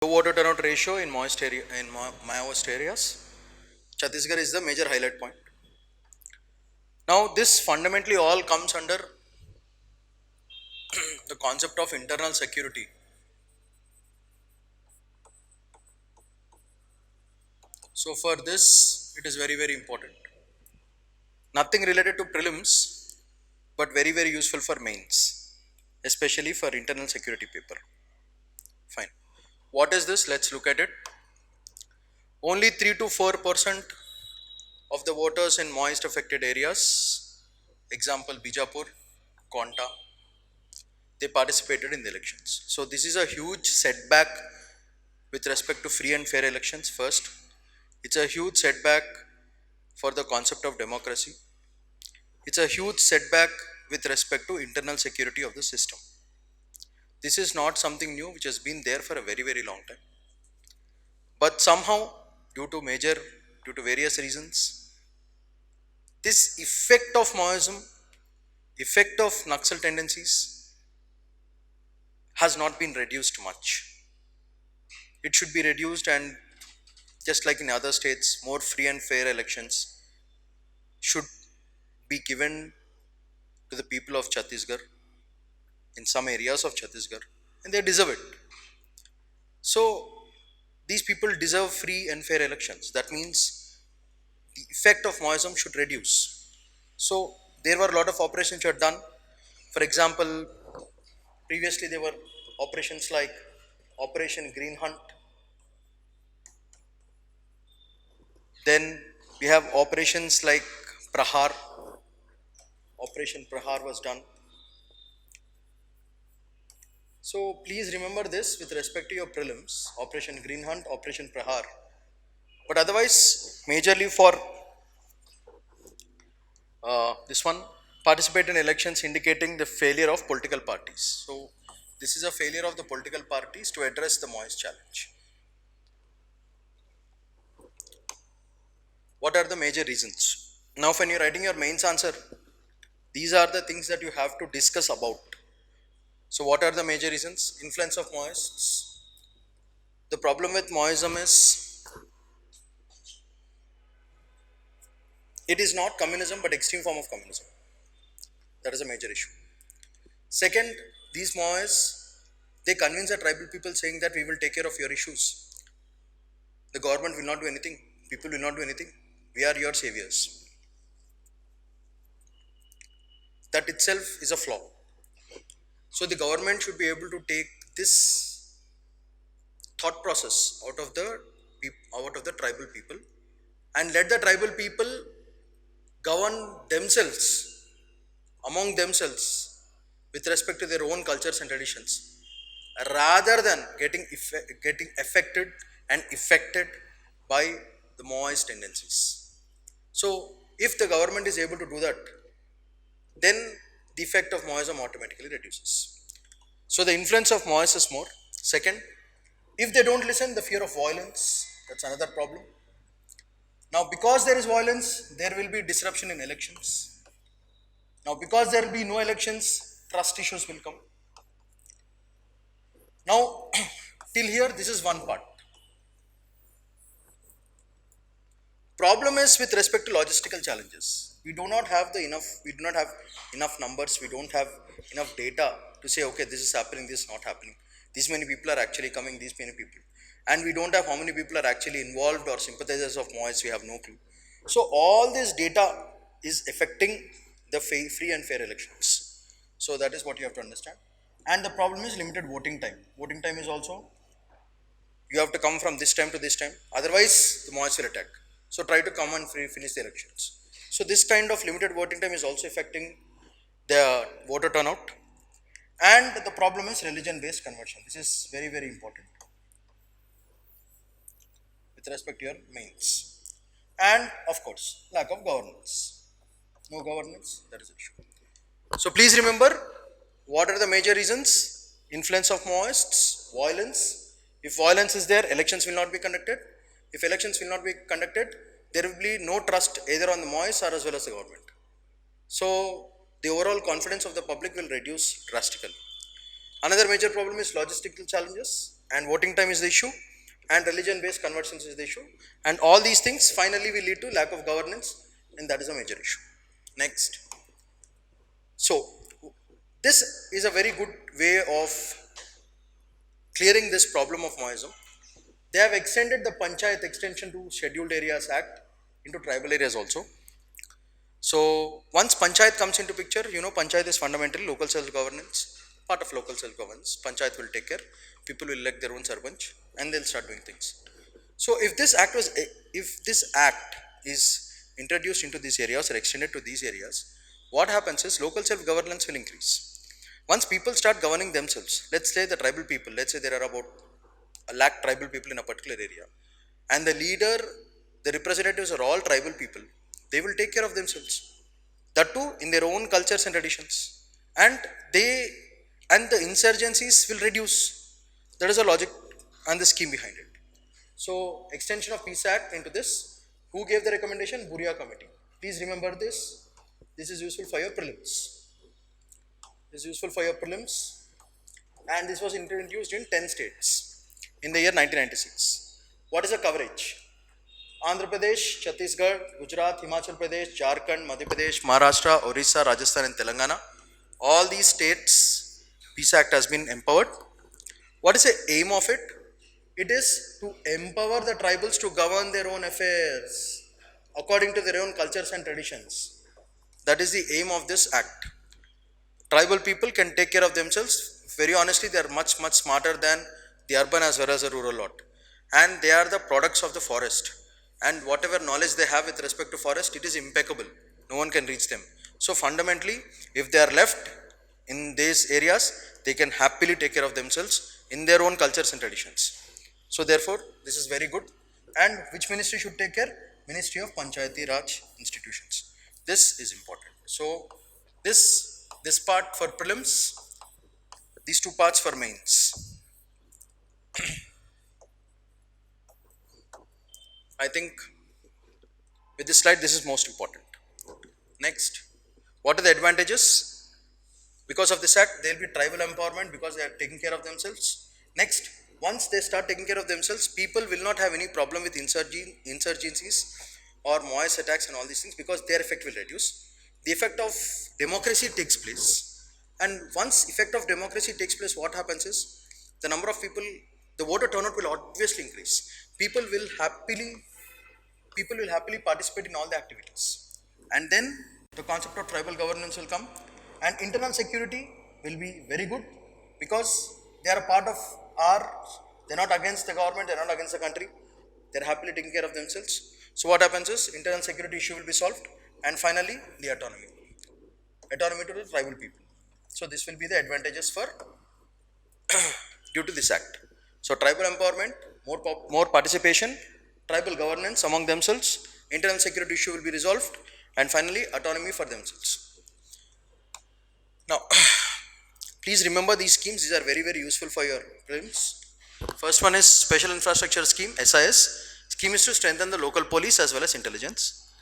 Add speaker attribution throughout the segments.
Speaker 1: Low water turnout ratio in Maoist areas. Chhattisgarh is the major highlight point. Now, this fundamentally all comes under the concept of internal security. So, for this, it is very important. Nothing related to prelims, but very useful for mains, especially for internal security paper. Fine. What is this? Let's look at it. Only 3 to 4% of the voters in moist affected areas, example Bijapur, Konta, they participated in the elections. So this is a huge setback with respect to free and fair elections. First, it's a huge setback for the concept of democracy. It's a huge setback with respect to internal security of the system. This is not something new which has been there for a very long time. But somehow, due to various reasons, this effect of Maoism, effect of Naxal tendencies has not been reduced much. It should be reduced, and just like in other states, more free and fair elections should be given to the people of Chhattisgarh in some areas of Chhattisgarh, and they deserve it. So, these people deserve free and fair elections. That means the effect of Maoism should reduce. So, there were a lot of operations which were done. For example, previously there were operations like Operation Green Hunt. Then we have operations like Prahar. Operation Prahar was done. So please remember this with respect to your prelims, Operation Green Hunt, Operation Prahar. But otherwise, majorly for this one, participate in elections indicating the failure of political parties. So this is a failure of the political parties to address the Maoist challenge. What are the major reasons? Now when you're writing your mains answer, these are the things that you have to discuss about. So what are the major reasons? Influence of Maoists. The problem with Maoism is it is not communism but extreme form of communism. That is a major issue. Second, these Maoists, they convince the tribal people saying that we will take care of your issues. The government will not do anything. People will not do anything. We are your saviors. That itself is a flaw. So the government should be able to take this thought process out of the tribal people and let the tribal people govern themselves among themselves with respect to their own cultures and traditions, rather than getting affected and affected by the Maoist tendencies. So if the government is able to do that, then the effect of Maoism automatically reduces. So the influence of Maoists is more. Second, if they don't listen, the fear of violence, that's another problem. Now because there is violence, there will be disruption in elections. Now because there will be no elections, trust issues will come. Now till here, this is one part. Problem is with respect to logistical challenges. We do not have enough numbers, we don't have enough data to say, okay, this is happening, this is not happening. These many people are actually coming, these many people. And we don't have how many people are actually involved or sympathizers of Maoists, we have no clue. So all this data is affecting the free and fair elections. So that is what you have to understand. And the problem is limited voting time. Voting time is also, you have to come from this time to this time, otherwise the Maoists will attack. So try to come and finish the elections. So this kind of limited voting time is also affecting the voter turnout. And the problem is religion-based conversion. This is very important with respect to your mains. And of course, lack of governance. No governance, that is an issue. So please remember, what are the major reasons? Influence of Maoists, violence. If violence is there, elections will not be conducted. If elections will not be conducted, there will be no trust either on the Maoists or as well as the government. So the overall confidence of the public will reduce drastically. Another major problem is logistical challenges. and voting time is the issue, and religion based conversions is the issue, and all these things finally will lead to lack of governance, and that is a major issue. Next. So this is a very good way of clearing this problem of Maoism. They have extended the Panchayat extension to Scheduled Areas Act into tribal areas also. So once Panchayat comes into picture, you know Panchayat is fundamentally local self-governance, part of local self-governance. Panchayat will take care, people will elect their own sarpanch and they'll start doing things. So if this act is introduced into these areas or extended to these areas, what happens is local self-governance will increase. Once people start governing themselves, let's say the tribal people, let's say there are about a lakh tribal people in a particular area, and the leader, the representatives are all tribal people, they will take care of themselves, that too in their own cultures and traditions, and the insurgencies will reduce. That is the logic and the scheme behind it. So extension of Peace Act into this, who gave the recommendation? Buria committee. Please remember this. This is useful for your prelims. This is useful for your prelims, and this was introduced in 10 states in the year 1996. What is the coverage? Andhra Pradesh, Chhattisgarh, Gujarat, Himachal Pradesh, Jharkhand, Madhya Pradesh, Maharashtra, Orissa, Rajasthan and Telangana. All these states, Peace Act has been empowered. What is the aim of it? It is to empower the tribals to govern their own affairs according to their own cultures and traditions. That is the aim of this act. Tribal people can take care of themselves. Very honestly, they are much smarter than the urban as well as the rural lot, and they are the products of the forest, and whatever knowledge they have with respect to forest, it is impeccable. No one can reach them. So fundamentally, if they are left in these areas, they can happily take care of themselves in their own cultures and traditions. So therefore this is very good. And which ministry should take care? Ministry of Panchayati Raj institutions. This is important. So this part for prelims, these two parts for mains. I think with this slide, this is most important. Next, what are the advantages? Because of this act, there will be tribal empowerment because they are taking care of themselves. Next, once they start taking care of themselves, people will not have any problem with insurgencies or Maoist attacks and all these things, because their effect will reduce. The effect of democracy takes place, and once effect of democracy takes place, what happens is the number of people, the voter turnout will obviously increase. People will happily participate in all the activities, and then the concept of tribal governance will come, and internal security will be very good because they are a part of our, they're not against the government, they're not against the country, they're happily taking care of themselves. So what happens is internal security issue will be solved, and finally the autonomy to the tribal people. So this will be the advantages for due to this act. So tribal empowerment, more participation, tribal governance among themselves, internal security issue will be resolved, and finally autonomy for themselves. Now please remember these schemes. These are very useful for your prelims. First one is Special Infrastructure Scheme, SIS. Scheme is to strengthen the local police as well as intelligence.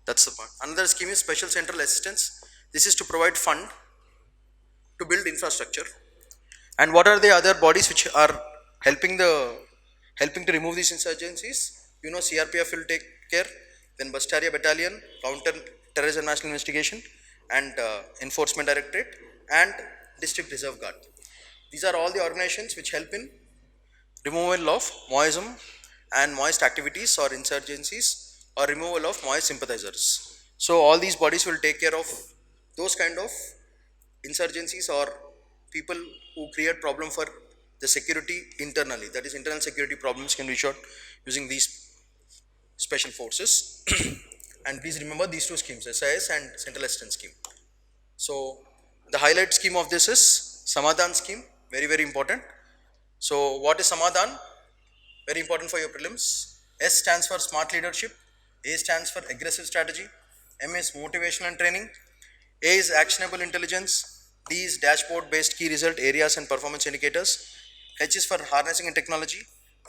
Speaker 1: That's the part. Another scheme is Special Central Assistance. This is to provide fund to build infrastructure. And what are the other bodies which are helping to remove these insurgencies? You know, CRPF will take care, then Bastaria Battalion, Counter Terrorism National Investigation, and Enforcement Directorate, and District Reserve Guard. These are all the organizations which help in removal of Maoism and Maoist activities or insurgencies, or removal of Maoist sympathizers. So all these bodies will take care of those kind of insurgencies or people who create problem for the security internally. That is, internal security problems can be resolved using these special forces. And please remember these two schemes, SIS and Central Assistance Scheme. So the highlight scheme of this is Samadhan scheme, very important. So what is Samadhan? Very important for your prelims. S stands for smart leadership, A stands for aggressive strategy, M is motivation and training, A is actionable intelligence, D is dashboard based key result areas and performance indicators, H is for harnessing and technology,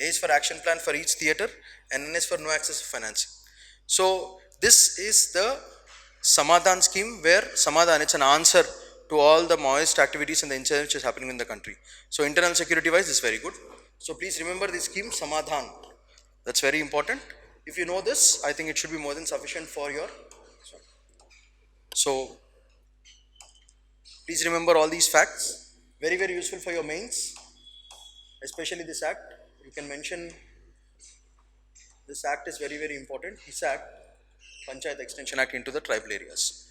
Speaker 1: A is for action plan for each theatre, and N is for no access to financing. So this is the Samadhan scheme, where Samadhan, it's an answer to all the Maoist activities and the incidents which is happening in the country. So internal security wise, this is very good. So please remember this scheme Samadhan. That's very important. If you know this, I think it should be more than sufficient for your. So please remember all these facts. Very very useful for your mains, especially this act. You can mention this act is very very important. This act, Panchayat Extension Act into the tribal areas.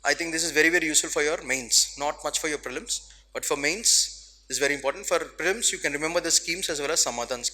Speaker 1: I think this is very very useful for your mains, not much for your prelims, but for mains this is very important. For prelims, you can remember the schemes as well as Samadhan scheme.